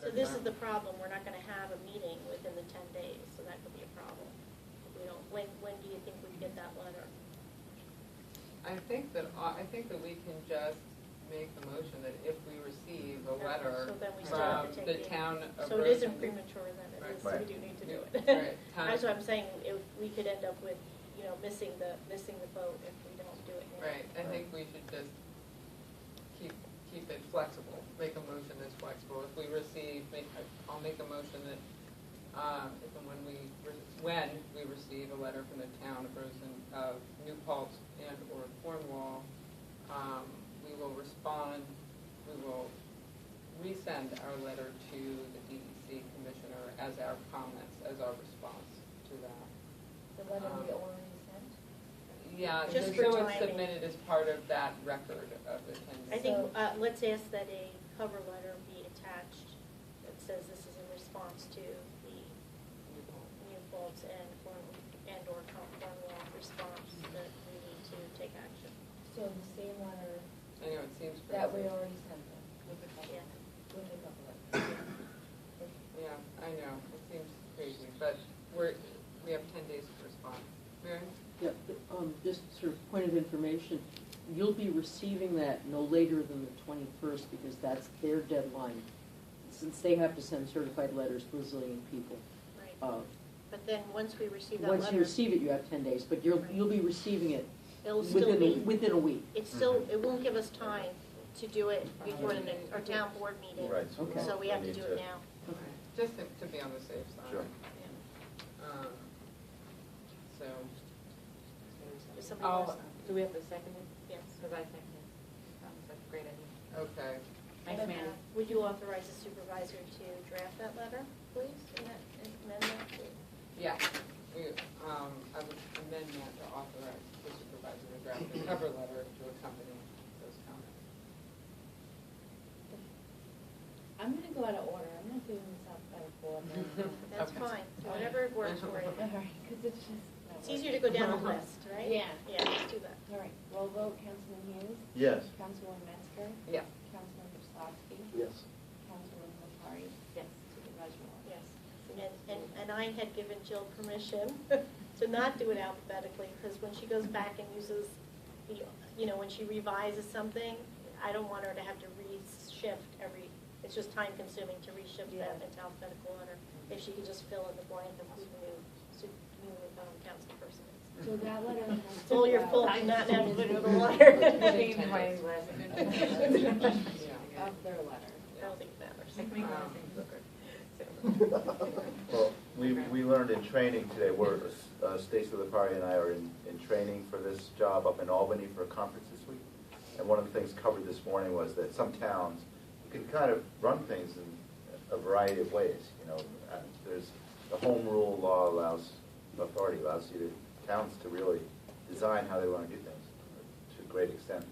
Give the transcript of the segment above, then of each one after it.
So this is the problem, we're not gonna have a meeting within the 10 days, so that could be a problem. If we don't, when do you think we'd get that letter? I think that we can just make the motion that if we receive a letter So then we still have from to the take town of So it isn't Rosendale. premature then, it is, Right. we do need to do it. Right. That's what I'm saying, if we could end up with, missing the boat if we don't do it now. Right, I think we should just keep it flexible, make a motion that's flexible. If we receive, I'll make a motion that if and when we receive a letter from the town of New Paltz and or Cornwall, we will respond, we will resend our letter to the DEC commissioner as our comments, as our response to that. The letter we already sent? Yeah, Just just for so it's timing. submitted as part of that record of the 10 days. I think, let's ask that a cover letter be attached that says this is in response to the New Paltz and or Cornwall response that we need to take action. So the same letter I know, it seems that we crazy. already sent them with the cover, Yeah. with the cover letter. Yeah, I know, it seems crazy, but we have 10 days to respond. Mary? Yeah, just sort of point of information, you'll be receiving that no later than the 21st because that's their deadline, since they have to send certified letters to a zillion people. Right. But then once we receive that letter. Once you receive it, you have 10 days, but you'll be receiving it It'll still be, within a week. it's still, it won't give us time to do it before our town board meeting. Right. Okay. So we have to need do to- it now. Okay. Just to be on the safe side. Sure. Yeah. So. Does somebody want to? Do we have to second it? Yes. Because I second it. Sounds like a great idea. Okay. Thanks, Manny. Would you authorize the supervisor to draft that letter, please, and amend that? Yeah, I would amend that to authorize the supervisor to draft a cover letter to accompany those comments. I'm gonna go out of order, I'm not doing this alphabetical. That's Okay. fine, whatever works for you. All right, because it's just. It's easier to go down the list, right? Yeah. Yeah, let's do that. All right, roll vote, Councilman Hughes, Yes. Councilwoman Metzger, Yeah. Councilman Slosky, Yes. Councilwoman Lepari, Yes. Supervisor Moore. Yes. And I had given Jill permission to not do it alphabetically, because when she goes back and uses the, when she revises something, I don't want her to have to reshift it's just time consuming to reshift that into alphabetical order. If she could just fill in the blank of who the new council person is. So that letter has. It's all your fault, I not just alphabetical wanted order. Change my glasses. Yeah. Of their letter. I don't think it matters. I can make one of those. Well, we learned in training today, Stacy Lepari and I are in training for this job up in Albany for a conference this week. And one of the things covered this morning was that some towns, you can kind of run things in a variety of ways. There's the home rule law allows towns to really design how they want to do things to a great extent.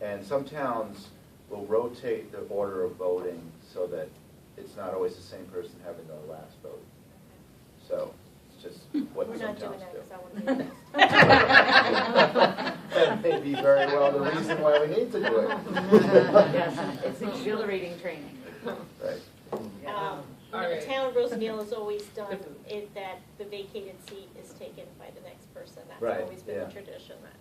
And some towns will rotate the order of voting so that it's not always the same person having the last vote. So it's just what We're some not doing towns that do. because I want to be That may be very well the reason why we need to do it. Yes, it's exhilarating training. Right. All right. The town of Rosendale has always done it that the vacated seat is taken by the next person. That's Right, always been yeah. the tradition that,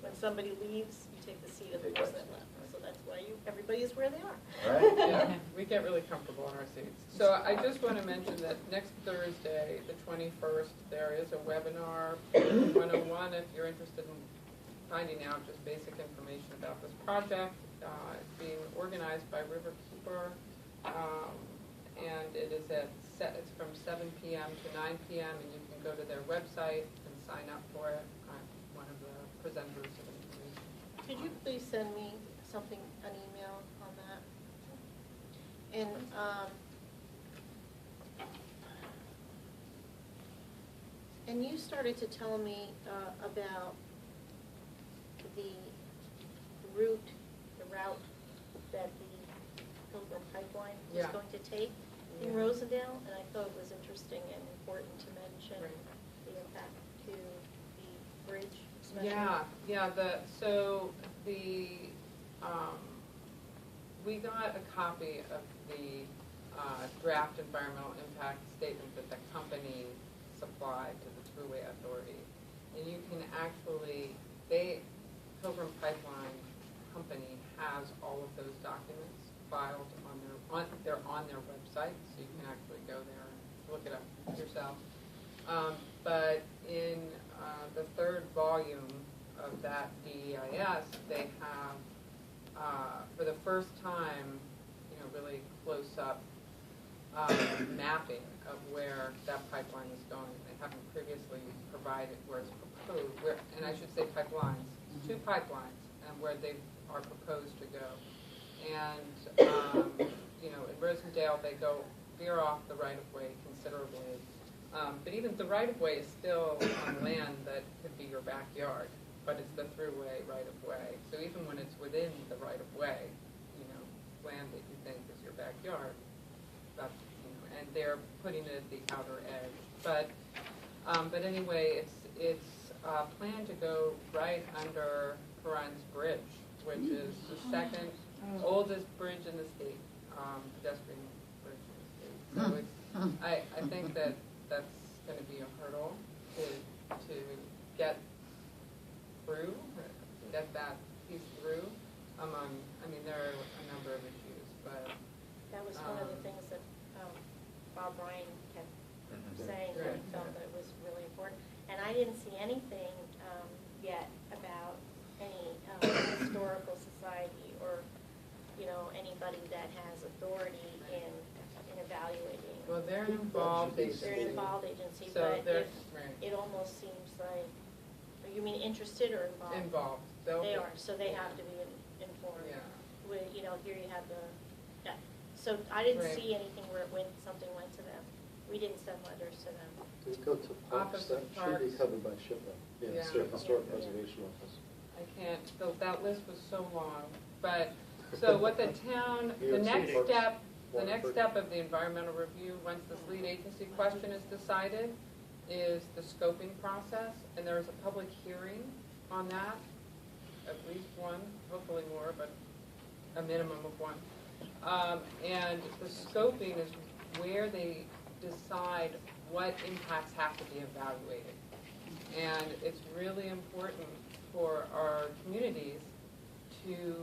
when somebody leaves, you take the seat of the Take person place. that left. So that's why everybody is where they are. Right? Yeah, we get really comfortable in our seats. So I just want to mention that next Thursday, the 21st, there is a webinar, 101, if you're interested in finding out just basic information about this project. It's being organized by Riverkeeper, and it is it's from 7 p.m. to 9 p.m., and you can go to their website and sign up for it. I'm one of the presenters of information. Could you please send me an email on that? And and you started to tell me about the route that the Pilgrim Pipeline is Yeah. going to take in Yeah. Rosendale, and I thought it was interesting and important to mention Right. the impact to the bridge, especially. We got a copy of the draft environmental impact statement that the company supplied to the Thruway Authority. And you can actually, Pilgrim Pipeline Company has all of those documents filed they're on their website, so you can actually go there and look it up yourself. But in the third volume of that DEIS, they have, for the first time, really close up mapping of where that pipeline is going. They haven't previously provided where it's proposed, and I should say pipelines, 2 pipelines, and where they are proposed to go. And, in Rosendale, they veer off the right-of-way considerably. But even the right-of-way is still on land that could be your backyard, but it's the throughway right-of-way. So even when it's within the right-of-way, land that you think is your backyard, that's, and they're putting it at the outer edge. But anyway, it's planned to go right under Perrines Bridge, which is the second oldest bridge in the state, pedestrian bridge in the state. So it's, I think that's going to be a hurdle to get through, get that piece through. There are a number of issues, but That was one of the things that Bob Ryan kept saying, that he felt that it was really important. And I didn't see anything yet about any historical society or, anybody that has authority in evaluating. well, they're an involved agency. They're an involved agency, So but right. it almost seems like, you mean interested or involved? Involved. They are, so they have to be informed. Yeah. Here you have yeah. So I didn't Right. see anything where something went to them. We didn't send letters to them. They go to parks, Office that of should be Parks. covered by SHPO. Yeah. Historic Yeah. Preservation Office. I can't, that list was so long, but, so what the town, the next step of the environmental review, once this lead agency question is decided, is the scoping process, and there is a public hearing on that, at least one, hopefully more, but a minimum of one. And the scoping is where they decide what impacts have to be evaluated. And it's really important for our communities to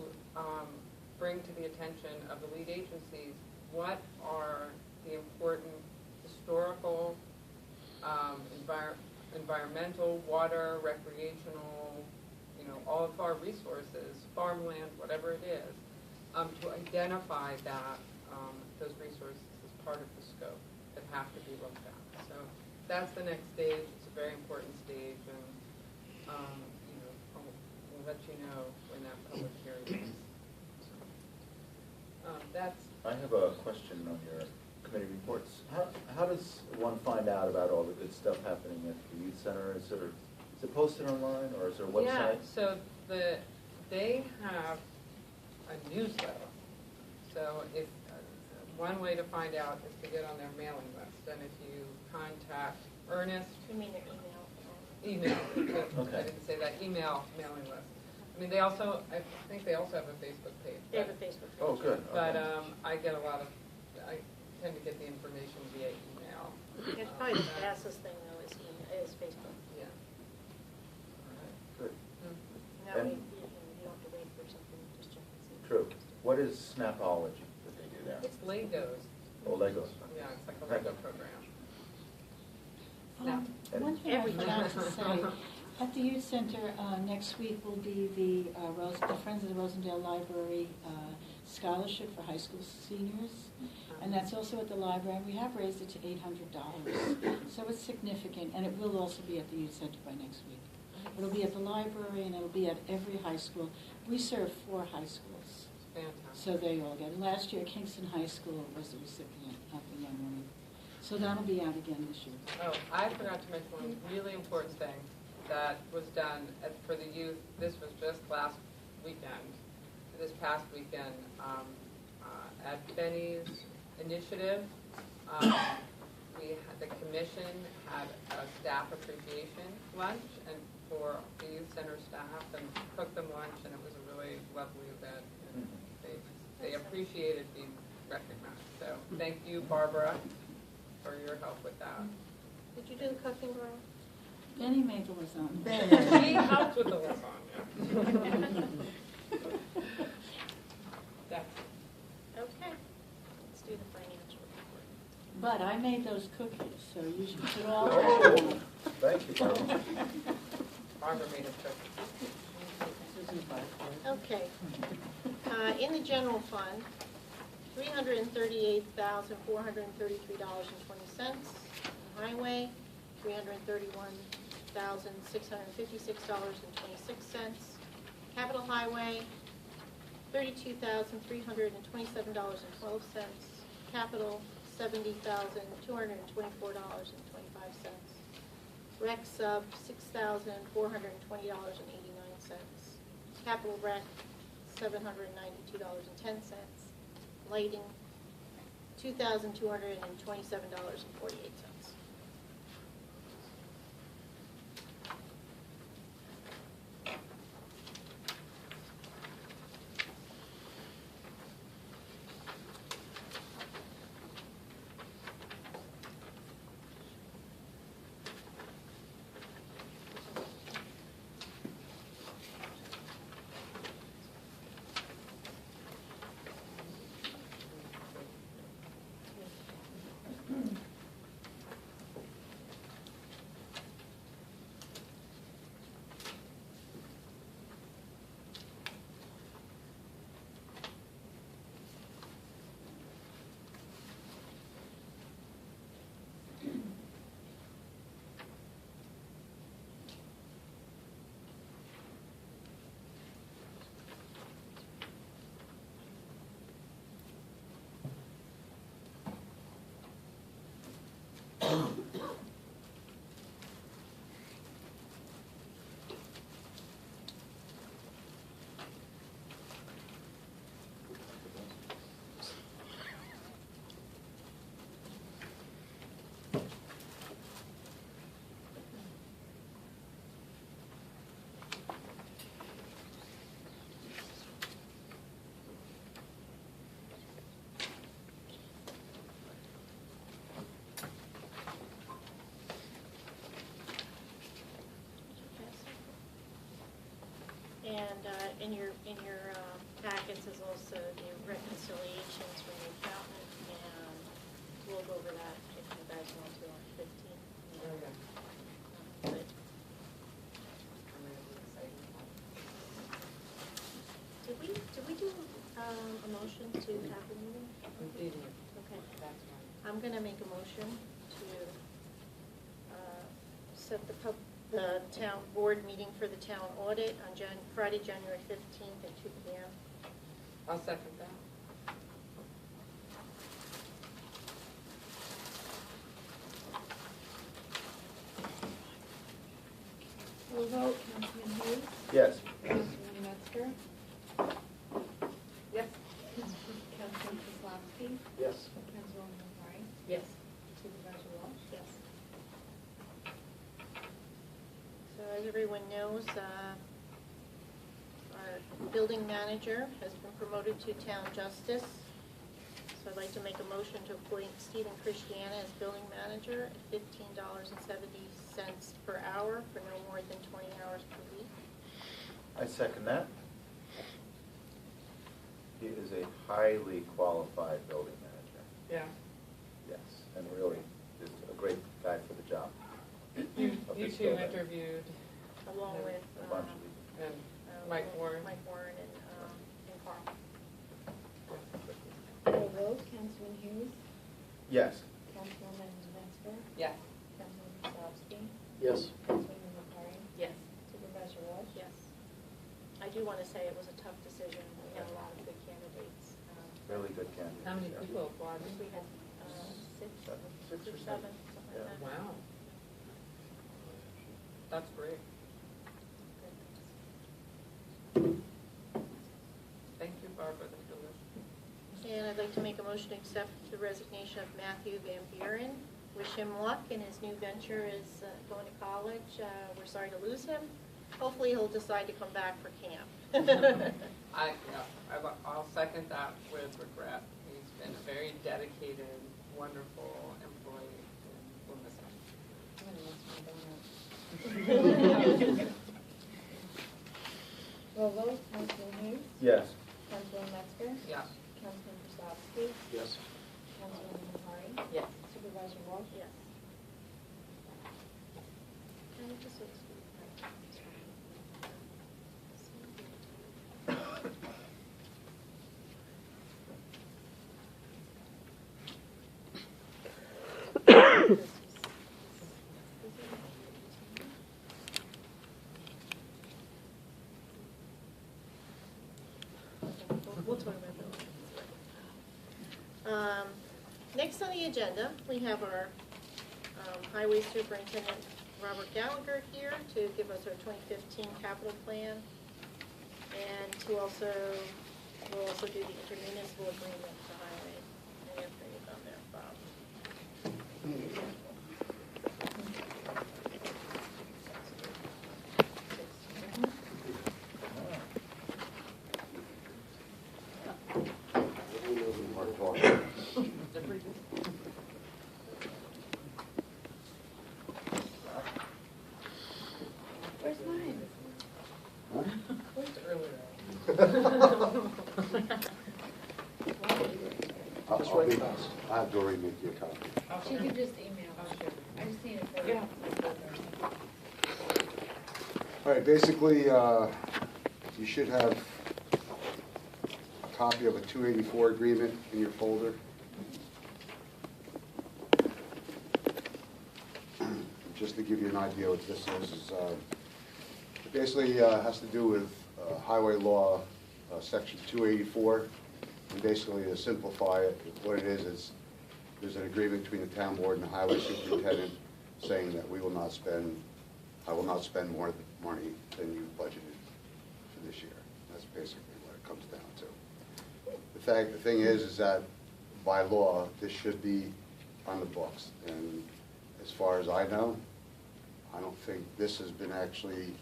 bring to the attention of the lead agencies what are the important historical, environmental, water, recreational, all of our resources, farmland, whatever it is, to identify those resources as part of the scope that have to be looked at. So that's the next stage. It's a very important stage, and we'll let you know when that public hearing is. That's I have a question on your committee reports. How does one find out about all the good stuff happening at the youth center? Is it posted online, or is there a website? Yeah, so they have a newsletter. So if one way to find out is to get on their mailing list, and if you contact Ernest, You mean their email? Okay. I didn't say that, mailing list. I think they also have a Facebook page. They have a Facebook page. Oh, good. But Okay. I tend to get the information via email. It's probably the fastest thing though is Facebook. Yeah. All right, good. Now And- you don't have to wait for something, just check and see. True. What is Snapology that they do there? It's Legos. Oh, Legos. Yeah, it's like a Lego program. And- One thing I forgot to say, at the youth center, next week will be the Friends of the Rosendale Library scholarship for high school seniors. And that's also at the library, and we have raised it to $800. So it's significant, and it will also be at the youth center by next week. It'll be at the library, and it'll be at every high school. We serve 4 high schools, Fantastic. so they all get it. Last year, Kingston High School was the recipient of the young woman. So that'll be out again this year. Oh, I forgot to mention one really important thing that was done for the youth. This was just last weekend, this past weekend, at Benny's initiative. The commission had a staff appreciation lunch and for the youth center staff, and cooked them lunch, and it was a really lovely event. And they appreciated recognized. So thank you, Barbara, for your help with that. Did you do the cooking, Barbara? Benny made the lasagna. She helped with the lasagna. Yeah. Okay, let's do the financial report. But I made those cookies, so you should put all Oh, that on. thank you, Barbara. Barbara made a cookie. Susan Bye. Okay. In the general fund, $338,433.20. Highway, $331,656.26. Capital Highway, $32,327.12. Capital, $70,224.25. Rec sub, $6,420.89. Capital Rec, $792.10. Lighting, $2,227.48. And in your packets is also the reconciliations from the accountant, and we'll go over that if you guys want to on 15. Okay. But did we do a motion to have the meeting? Okay. I'm gonna make a motion to set the town board meeting for the town audit on Friday, January 15th at 2 p.m. I'll second that. We'll vote, Councilman Hughes, Yes. Councilman Metzger, Yes. Councilman Kozlowski, Yes. Councilwoman McCarty, Yes. Supervisor Walsh. Yes. So as everyone knows, our building manager has been promoted to town justice. So I'd like to make a motion to appoint Stephen Christiana as building manager at $15.70 per hour for no more than 20 hours per week. I second that. He is a highly qualified building manager, Yeah. yes, and really is a great guy for the job. You Of you this two building. interviewed Along Yeah, with A bunch of people. and Mike Warren. Mike Warren and Carl. We'll vote, Councilman Hughes, Yes. Councilwoman Metzger, Yes. Councilman Kozlowski, Yes. Councilwoman McCarty, Yes. Supervisor Walsh. Yes. I do want to say it was a tough decision. We had a lot of good candidates. Really good candidate. How many yeah. people applied? I think we had six or seven, something like that. Wow. That's great. Thank you, Barbara. That's delicious. And I'd like to make a motion to accept the resignation of Matthew Van Buren. Wish him luck in his new venture is going to college. We're sorry to lose him. Hopefully he'll decide to come back for camp. I'll second that with regret. He's been a very dedicated, wonderful employee, and we'll miss him. Roll vote, Councilman Hayes, Yes. Councilman Metzger, Yeah. Councilman Krasowski, Yes. Councilman Nattari, Yes. Supervisor Walsh. Yes. Can I just exclude my- We'll talk about that. Next on the agenda, we have our Highway Superintendent Robert Gallagher here to give us our 2015 capital plan, and to also, we'll also do the intermunicipal agreement for highway. And you're bring it on there, Bob. Where's mine? Where's earlier? I'll have Doreen make you a copy. She could just email. I just need it for. Yeah. All right, basically, you should have a copy of a 284 agreement in your folder. Just to give you an idea what this is it basically has to do with highway law, section 284. And basically, to simplify it, what it is there's an agreement between the town board and the highway superintendent saying that I will not spend more money than you budgeted for this year. That's basically what it comes down to. The thing is that by law, this should be on the books. And as far as I know, I don't think this has been actually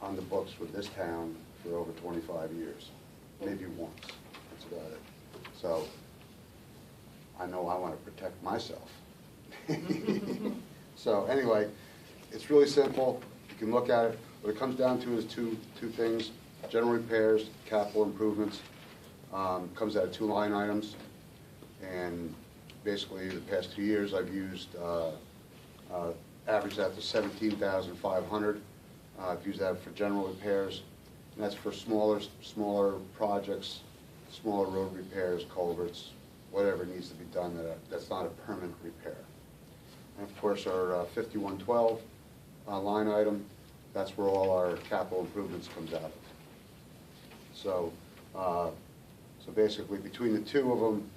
on the books with this town for over 25 years. Maybe once, that's about it. So I know I want to protect myself. So anyway, it's really simple. You can look at it. What it comes down to is two things: general repairs, capital improvements. Comes out of 2 line items. And basically, the past 2 years, I've used averaged out to $17,500. I've used that for general repairs, and that's for smaller projects, smaller road repairs, culverts, whatever needs to be done that's not a permanent repair. And of course, our 5112 line item, that's where all our capital improvements comes out of. So, so basically, between the two of them,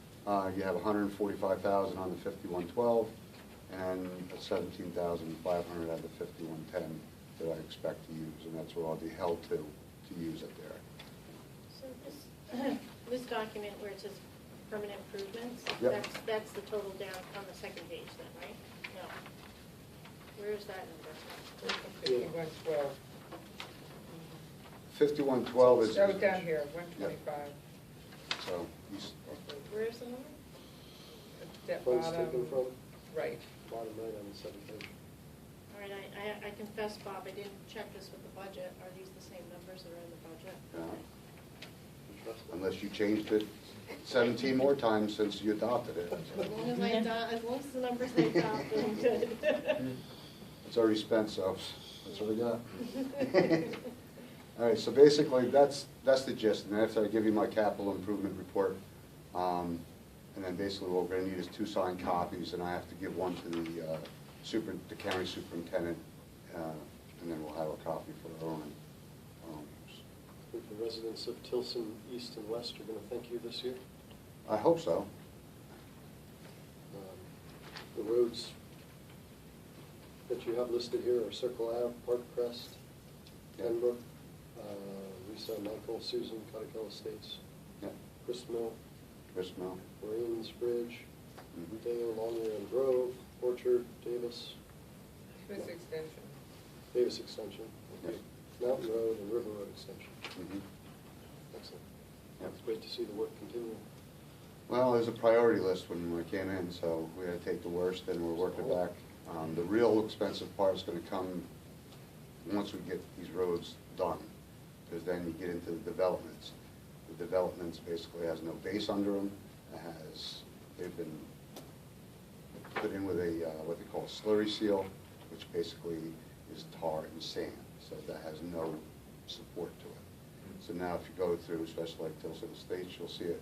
you have $145,000 on the 5112 and $17,500 out of the 5110 that I expect to use, and that's what I'll be held to use it there. So this document where it says permanent improvements, Yep. that's the total down on the second page then, right? No. Where's that number? 5112. 5112 is. Oh, down here, 125. So, Where's the number? At Funds bottom, taken from right. bottom right on the second page. All right, I confess, Bob, I didn't check this with the budget. Are these the same numbers that are in the budget? unless you changed it 17 more times since you adopted it. As long as the numbers they adopted, I'm good. It's already spent, so that's what we got. All right, so basically, that's the gist. And after I give you my capital improvement report, and then basically what we're gonna need is 2 signed copies, and I have to give one to the county superintendent, and then we'll have a copy for our own use. I think the residents of Tilson East and West are going to thank you this year. I hope so. The roads that you have listed here are Circle Ave, Park Crest, Pembroke, Lisa, Michael, Susan, Cottical Estates, Yeah, Grist Mill, Marines Bridge, Mhm. Dale, Longyear and Grove, Orchard, Davis, This extension. Davis Extension, okay, Mountain Road and River Road Extension. Mhm. Excellent. Yep. It's great to see the work continue. Well, there's a priority list when I came in, so we had to take the worst and we're working back. The real expensive part is gonna come once we get these roads done, because then you get into the developments. The developments basically has no base under them. They've been put in with a, what they call a slurry seal, which basically is tar and sand, so that has no support to it. So now if you go through, especially like Tilson Estates, you'll see it,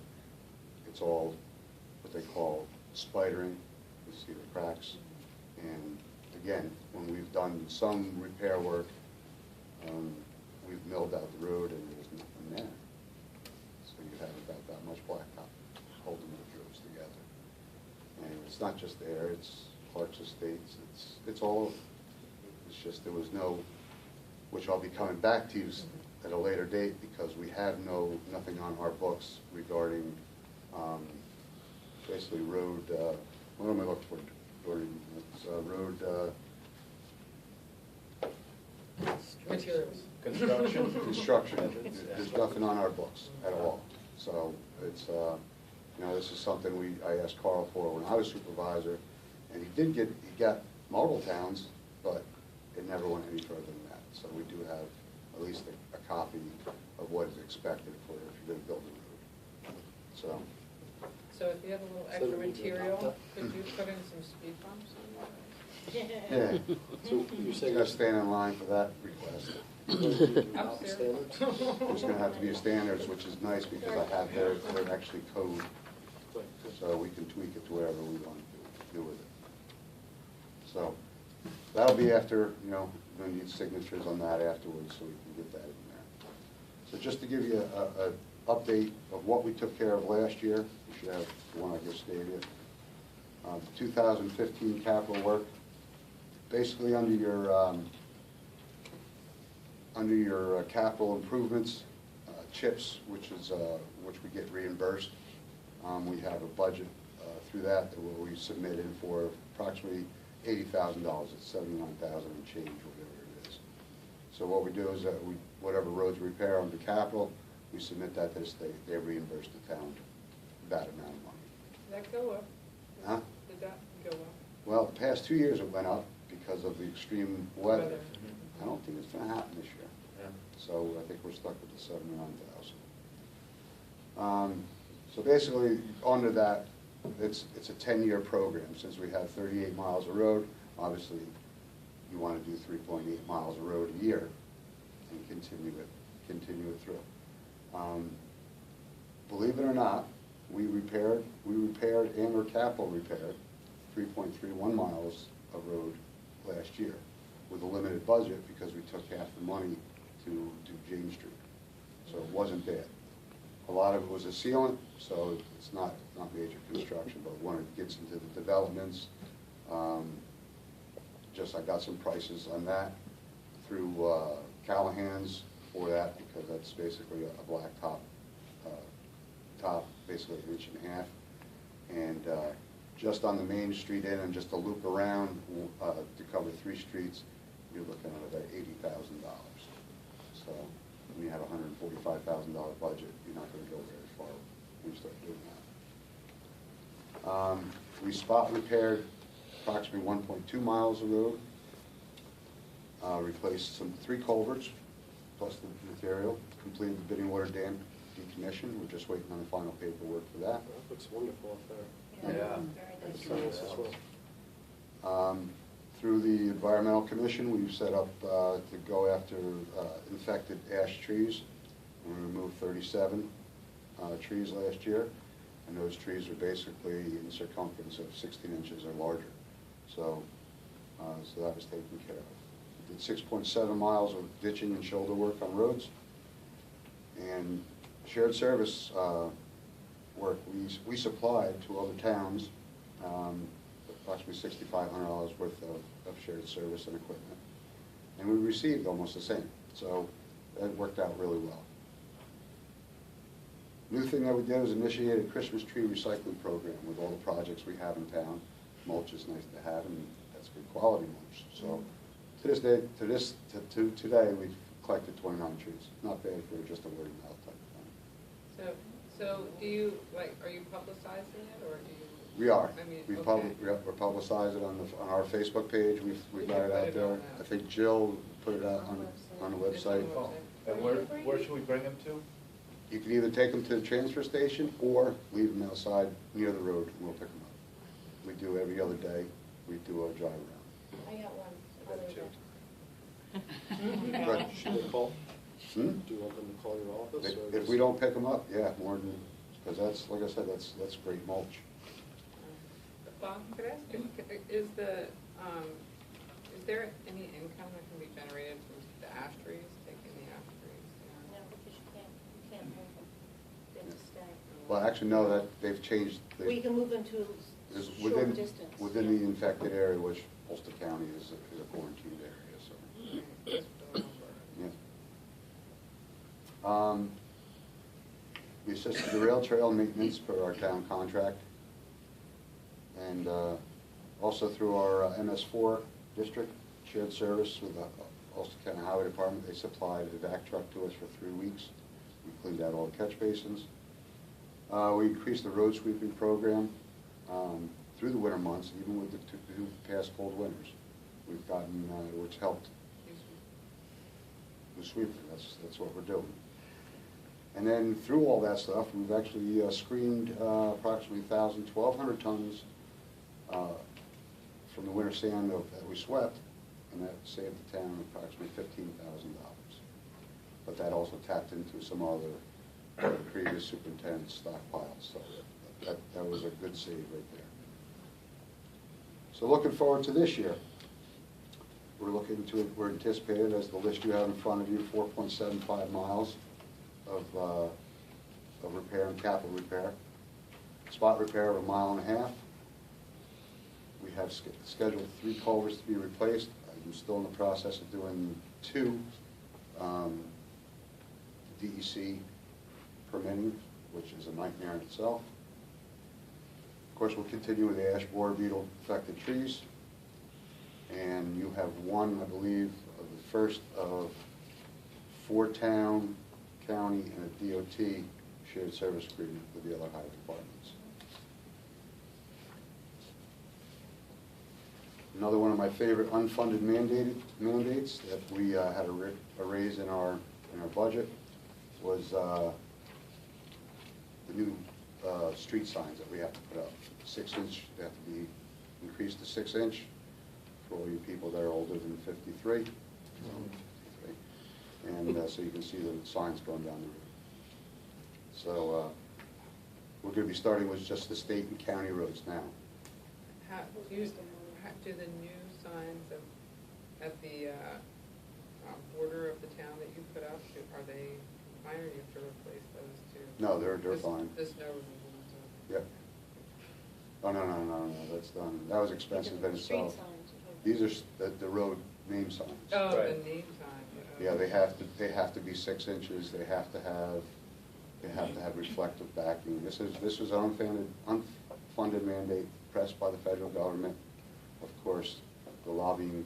it's all what they call spidering, you see the cracks. And again, when we've done some repair work, we've milled out the road and there's nothing there. So you have about that much blacktop holding the roads together. And it's not just there, it's Clark's Estates, it's all over. It's just there was no, which I'll be coming back to you at a later date, because we have nothing on our books regarding basically road, what am I looking for? It's road Materials. Construction. There's nothing on our books at all. So it's, this is something I asked Carl for when I was supervisor, and he got model towns, but it never went any further than that. So we do have at least a copy of what is expected for if you're gonna build a road. So if you have a little So extra do we do material, that? could you put in some speed bumps on that? Yeah, So you're you saying gotta stand in line for that request. you're going to do Upstairs. standards? There's gonna have to be a standards, which is nice because I have their actually code, so we can tweak it to whatever we want to do with it. So that'll be after, we're gonna need signatures on that afterwards, so we can get that in there. So just to give you a update of what we took care of last year, you should have the one I just gave you. The 2015 capital work, basically under your capital improvements, CHIPS, which we get reimbursed. We have a budget through that where we submitted for approximately $80,000. It's $79,000 and change, whatever it is. So what we do is that whatever roads repair under capital, we submit that to the state. They reimburse the town that amount of money. Did that go up? Huh? Did that go up? Well, the past 2 years it went up because of the extreme weather. Weather. I don't think it's gonna happen this year. Yeah. So I think we're stuck with the 79,000. So basically, under that, it's a 10-year program. Since we have 38 miles of road, obviously, you want to do 3.8 miles of road a year and continue it through. Believe it or not, we repaired and or capital repaired 3.31 miles of road last year with a limited budget because we took half the money to do James Street. So it wasn't bad. A lot of it was a sealant, so it's not major construction, but when it gets into the developments, I got some prices on that through Callahan's for that, because that's basically a black top, basically 1.5 inches. And just on the main street in and just a loop around to cover 3 streets, you're looking at about $80,000. So when you have a $145,000 budget, you're not going to go very far when you start doing that. We spot repaired approximately 1.2 miles of road, replaced 3 culverts plus the material, completed the bidding water dam decommission. We're just waiting on the final paperwork for that. That looks wonderful up there. Yeah. It's nice as well. Through the Environmental Commission, we've set up to go after infected ash trees. We removed 37 trees last year, and those trees are basically in circumference of 16 inches or larger. So that was taken care of. We did 6.7 miles of ditching and shoulder work on roads. And shared service work, we supplied to other towns approximately $6,500 worth of shared service and equipment. And we received almost the same. So that worked out really well. New thing that we did was initiate a Christmas tree recycling program with all the projects we have in town. Mulch is nice to have, and that's good quality mulch. So to this day, today, we've collected 29 trees. Not bad for just a word of mouth type of thing. So do you, like, are you publicizing it, or do you? We are. I mean, We okay. we're publicizing it on our Facebook page. We've got it Put out it there. on I that. think Jill put it out on the It's on website. the website. And where should we bring them to? You can either take them to the transfer station or leave them outside near the road, and we'll pick them up. We do every other day. We do a drive around. I got one. I got two. Right. Should they call? Hmm? Do you want them to call your office? or If just- we don't pick them up, yeah, more than, because that's, like I said, that's great mulch. Bob, could I ask you, is there any income that can be generated from the ash trees, taking the ash trees No, down? because you can't move them. They have to stay. Well, actually, no, that, they've changed. Well, you can move them to Is a short within, distance. within the infected area, which Ulster County is a quarantined area, so, Just the number. yeah. We assisted the rail trail maintenance per our town contract. And also through our MS4 district shared service with the Ulster County Highway Department, they supplied a vac truck to us for 3 weeks. We cleaned out all the catch basins. We increased the road sweeping program through the winter months, even with the two past cold winters. We've gotten, which helped the sweeping. That's what we're doing. And then through all that stuff, we've actually screened approximately 1,200 tons from the winter sand that we swept, and that saved the town approximately $15,000. But that also tapped into some other previous superintendent's stockpiles, so that was a good save right there. So looking forward to this year. We're anticipated, as the list you have in front of you, 4.75 miles of repair and capital repair. Spot repair of 1.5 miles. We have scheduled 3 culverts to be replaced. I'm still in the process of doing 2 DEC permitting, which is a nightmare in itself. Of course, we'll continue with the ash borer beetle affected trees. And you have one, I believe, of the first of 4 town, county, and a DOT shared service agreement with the other highway departments. Another one of my favorite unfunded mandates that we had a raise in our budget was the new street signs that we have to put up. 6-inch, they have to be increased to 6-inch for all you people that are older than 53. And so you can see the signs going down the road. So we're going to be starting with just the state and county roads now. Do the new signs at the border of the town that you put up, are they fine, or do you have to replace those too? No, they're fine. There's no removal to. Yep. Oh, no, that's done. That was expensive in Street itself. signs. These are the road name signs. Oh, the Right. name sign. Yeah, they have to be 6 inches. They have to have reflective backing. This was an unfunded mandate pressed by the federal government. Of course, the lobbying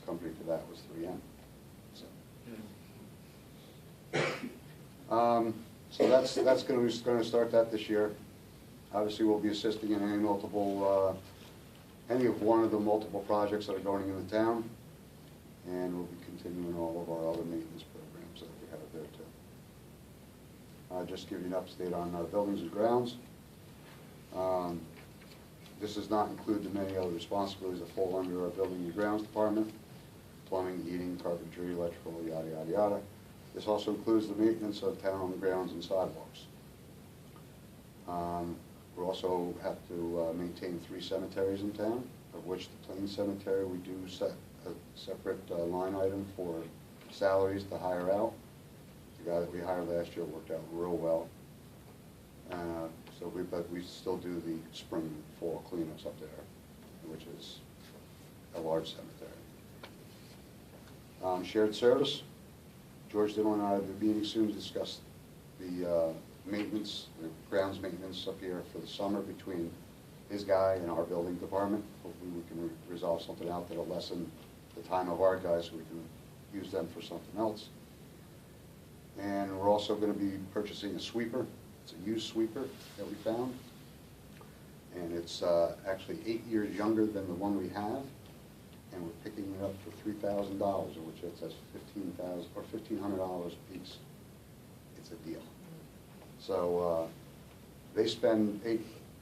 company for that was 3M. So that's going to start that this year. Obviously, we'll be assisting in any of one of the multiple projects that are going in the town, and we'll be continuing all of our other maintenance programs that we have there too. I'll just give you an update on buildings and grounds. This does not include the many other responsibilities that fall under our building and grounds department: plumbing, heating, carpentry, electrical, yada, yada, yada. This also includes the maintenance of town grounds and sidewalks. We also have to maintain 3 cemeteries in town, of which the Plain Cemetery, we do set a separate line item for salaries to hire out. The guy that we hired last year worked out real well. But we still do the spring and fall cleanups up there, which is a large cemetery. Shared service. George Dillon and I will be meeting soon to discuss the maintenance, the grounds maintenance up here for the summer between his guy and our building department. Hopefully we can resolve something out that'll lessen the time of our guys so we can use them for something else. And we're also going to be purchasing a sweeper It's a used sweeper that we found, and it's actually 8 years younger than the one we have, and we're picking it up for $3,000, which that's $1,500 a piece. It's a deal. So they spend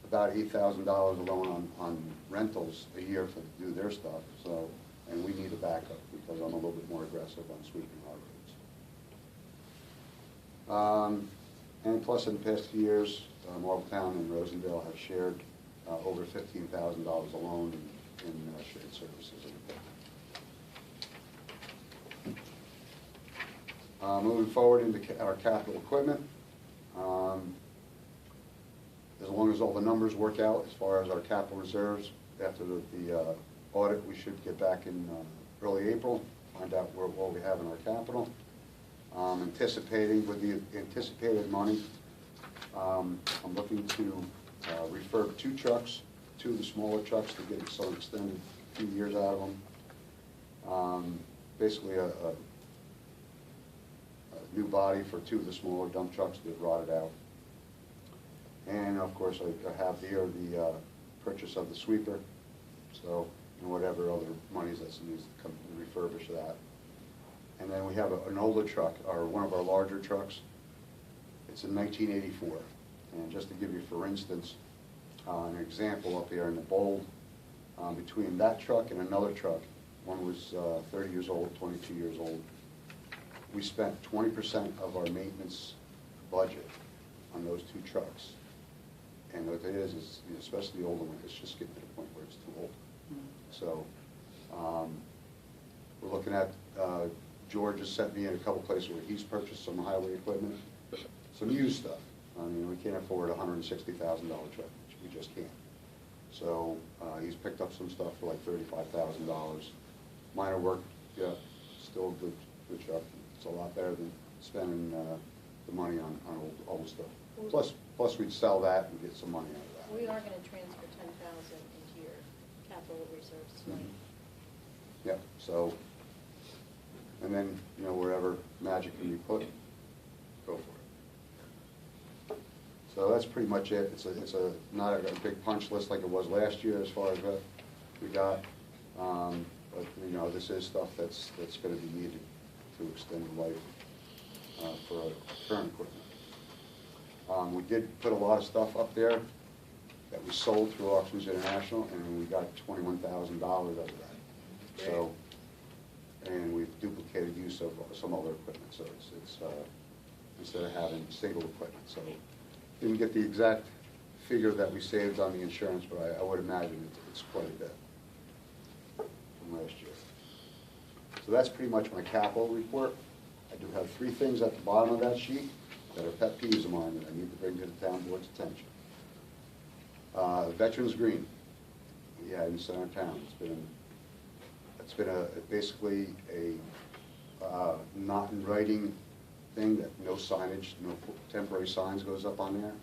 about $8,000 alone on rentals a year to do their stuff. So, and we need a backup because I'm a little bit more aggressive on sweeping our roads. And plus, in the past few years, Marltown and Rosendale have shared over $15,000 alone in shared services and equipment. Moving forward into our capital equipment, as long as all the numbers work out as far as our capital reserves, after the audit, we should get back in early April, find out what we have in our capital. Anticipating with the anticipated money, I'm looking to refurb 2 trucks, 2 of the smaller trucks to get some extended few years out of them. Basically a new body for 2 of the smaller dump trucks that rotted out. And of course, I have here the purchase of the sweeper, so, and whatever other monies that needs to come to refurbish that. And then we have an older truck, or one of our larger trucks. It's in 1984. And just to give you, for instance, an example up here in the bold, between that truck and another truck, one was 30 years old, 22 years old. We spent 20% of our maintenance budget on those 2 trucks. And what it is, you know, especially the older one, it's just getting to the point where it's too old. So we're looking at, George has sent me in a couple places where he's purchased some highway equipment, some used stuff. I mean, we can't afford a $160,000 truck, we just can't. So he's picked up some stuff for like $35,000. Minor work, yeah, still a good truck. It's a lot better than spending the money on old stuff. Plus we'd sell that and get some money out of that. We are gonna transfer 10,000 into your capital reserves tonight. Yep, so, and then, you know, wherever magic can be put, go for it. So that's pretty much it. It's not a big punch list like it was last year as far as what we got. But, you know, this is stuff that's gonna be needed to extend the life for our current equipment. We did put a lot of stuff up there that we sold through Auctions International, and we got $21,000 out of that. So, and we've duplicated use of some other equipment, so it's instead of having single equipment. So, didn't get the exact figure that we saved on the insurance, but I would imagine it's quite a bit from last year. So that's pretty much my capital report. I do have 3 things at the bottom of that sheet that are pet peeves of mine that I need to bring to the town board's attention. Veterans Green, we had in center town. It's been basically a not in writing thing that no signage, no temporary signs goes up on there.